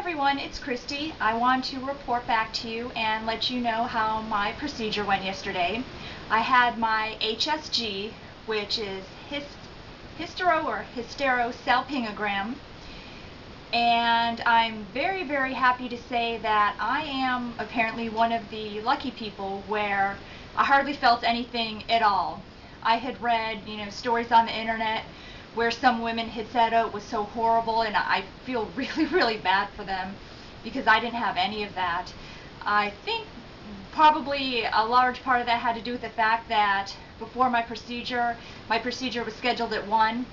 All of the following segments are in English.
everyone, it's Christy. I want to report back to you and let you know how my procedure went yesterday. I had my HSG, which is hysterosalpingogram, and I'm very happy to say that I am apparently one of the lucky people where I hardly felt anything at all. I had read, stories on the internet where some women had said, oh, it was so horrible, and I feel really bad for them because I didn't have any of that. I think probably a large part of that had to do with the fact that before my procedure was scheduled at 1,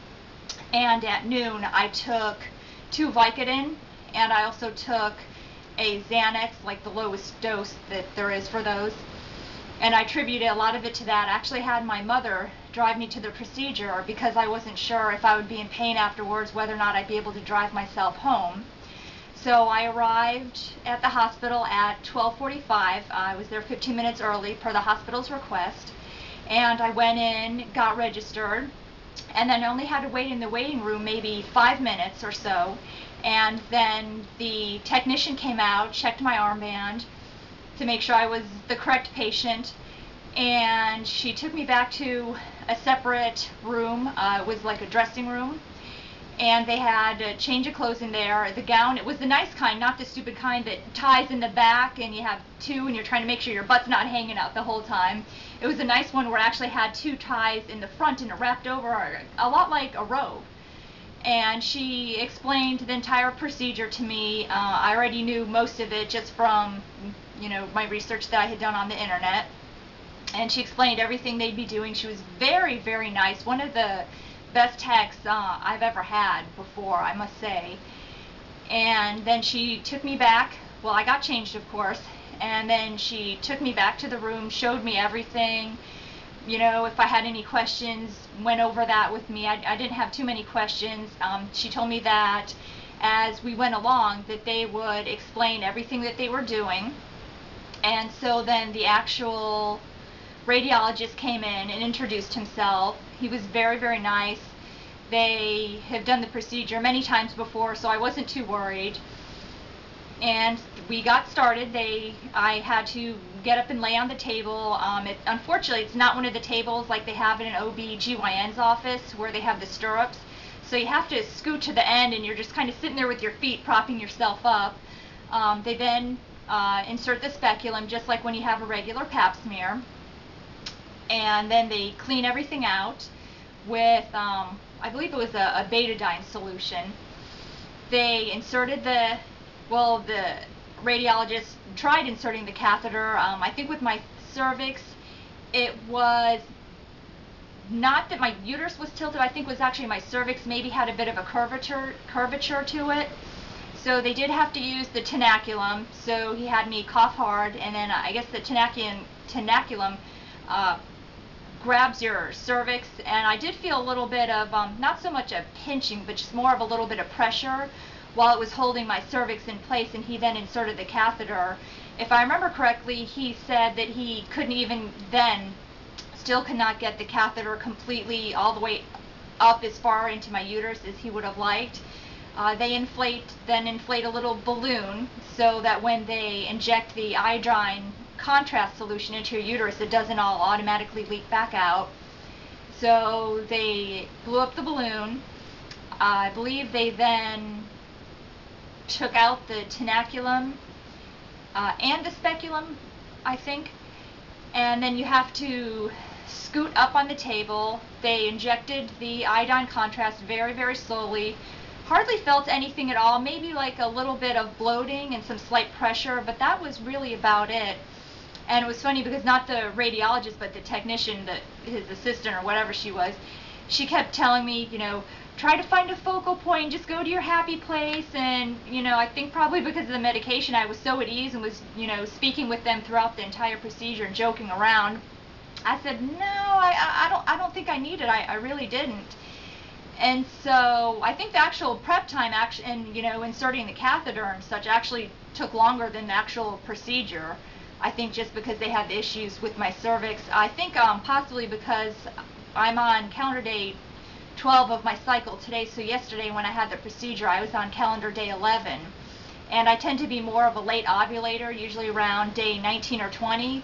and at noon I took 2 Vicodin, and I also took a Xanax, like the lowest dose that there is for those. And I attributed a lot of it to that. I actually had my mother drive me to the procedure because I wasn't sure if I would be in pain afterwards, whether or not I'd be able to drive myself home. So I arrived at the hospital at 12:45. I was there 15 minutes early per the hospital's request. And I went in, got registered, and then only had to wait in the waiting room maybe 5 minutes or so. And then the technician came out, checked my armband to make sure I was the correct patient, and she took me back to a separate room. It was like a dressing room, and they had a change of clothes in there. The gown, it was the nice kind, not the stupid kind that ties in the back and you have 2 and you're trying to make sure your butt's not hanging out the whole time. It was a nice one where it actually had 2 ties in the front and it wrapped over a lot like a robe. And she explained the entire procedure to me. I already knew most of it just from my research that I had done on the internet. And she explained everything they'd be doing. She was very nice. One of the best techs I've ever had before, I must say. And then she took me back. Well, I got changed, of course. And then she took me back to the room, showed me everything. If I had any questions, went over that with me. I didn't have too many questions. She told me that as we went along that they would explain everything that they were doing. And so then the actual radiologist came in and introduced himself. He was very nice. They have done the procedure many times before, so I wasn't too worried. And we got started. I had to get up and lay on the table. Unfortunately, it's not one of the tables like they have in an OB/GYN's office where they have the stirrups. So you have to scoot to the end and you're just kind of sitting there with your feet propping yourself up. They then insert the speculum just like when you have a regular pap smear. And then they clean everything out with, I believe it was a betadine solution. They inserted the radiologist tried inserting the catheter. I think with my cervix, it was not that my uterus was tilted. I think it was actually my cervix maybe had a bit of a curvature to it. So they did have to use the tenaculum. So he had me cough hard, and then I guess the tenaculum grabs your cervix, and I did feel a little bit of, not so much a pinching, but just more of a little bit of pressure while it was holding my cervix in place, and he then inserted the catheter. If I remember correctly, he said that he couldn't even then, still could not get the catheter completely all the way up as far into my uterus as he would have liked. They then inflate a little balloon so that when they inject the iodine contrast solution into your uterus, it doesn't all automatically leak back out. So they blew up the balloon. I believe they then took out the tenaculum and the speculum, I think. And then you have to scoot up on the table. They injected the iodine contrast very slowly. Hardly felt anything at all, maybe like a little bit of bloating and some slight pressure, but that was really about it. And it was funny because not the radiologist, but the technician, his assistant or whatever she was, she kept telling me, try to find a focal point, just go to your happy place. And, I think probably because of the medication, I was so at ease and was, speaking with them throughout the entire procedure and joking around. I said, no, I don't think I need it. I really didn't. And so I think the actual prep time and, inserting the catheter and such actually took longer than the actual procedure. I think just because they had the issues with my cervix. I think possibly because I'm on calendar day 12 of my cycle today, so yesterday when I had the procedure I was on calendar day 11. and I tend to be more of a late ovulator, usually around day 19 or 20.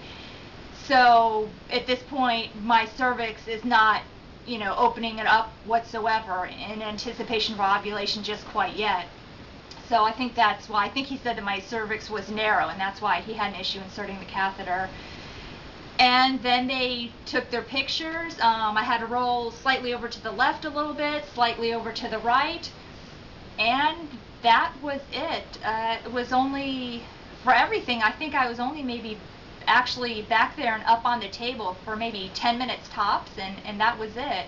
So at this point, my cervix is not, opening it up whatsoever in anticipation for ovulation just quite yet. So I think that's why. I think he said that my cervix was narrow, and that's why he had an issue inserting the catheter. And then they took their pictures. I had to roll slightly over to the left a little bit, slightly over to the right, and that was it. It was only, for everything, I think I was only maybe actually back there and up on the table for maybe 10 minutes tops, and that was it.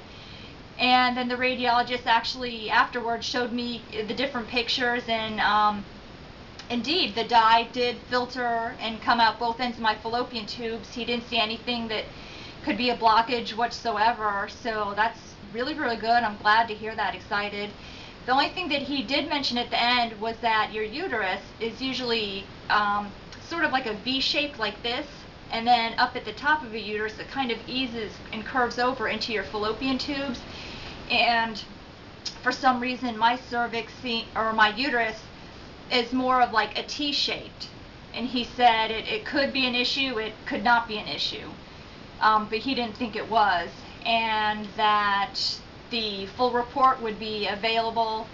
And then the radiologist actually afterwards showed me the different pictures, and indeed the dye did filter and come out both ends of my fallopian tubes. He didn't see anything that could be a blockage whatsoever, so that's really, really good. I'm glad to hear that, excited. The only thing that he did mention at the end was that your uterus is usually sort of like a V shape like this, and then up at the top of your uterus it kind of eases and curves over into your fallopian tubes. And for some reason my cervix, or my uterus, is more of like a T-shaped, and he said it could be an issue, it could not be an issue, but he didn't think it was, and that the full report would be available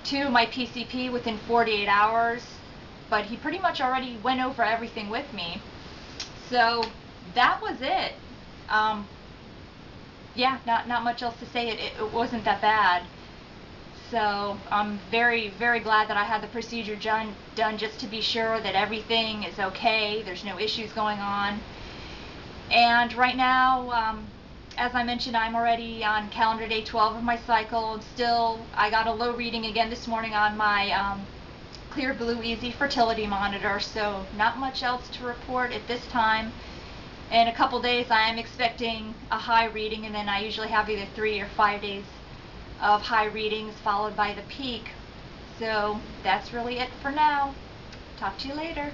to my PCP within 48 hours, but he pretty much already went over everything with me. So that was it. Yeah, not much else to say. It wasn't that bad. So I'm very, very glad that I had the procedure done just to be sure that everything is okay, there's no issues going on. And right now, as I mentioned, I'm already on calendar day 12 of my cycle. I got a low reading again this morning on my Clear Blue Easy fertility monitor, so not much else to report at this time. In a couple days I am expecting a high reading, and then I usually have either 3 or 5 days of high readings followed by the peak. So that's really it for now. Talk to you later.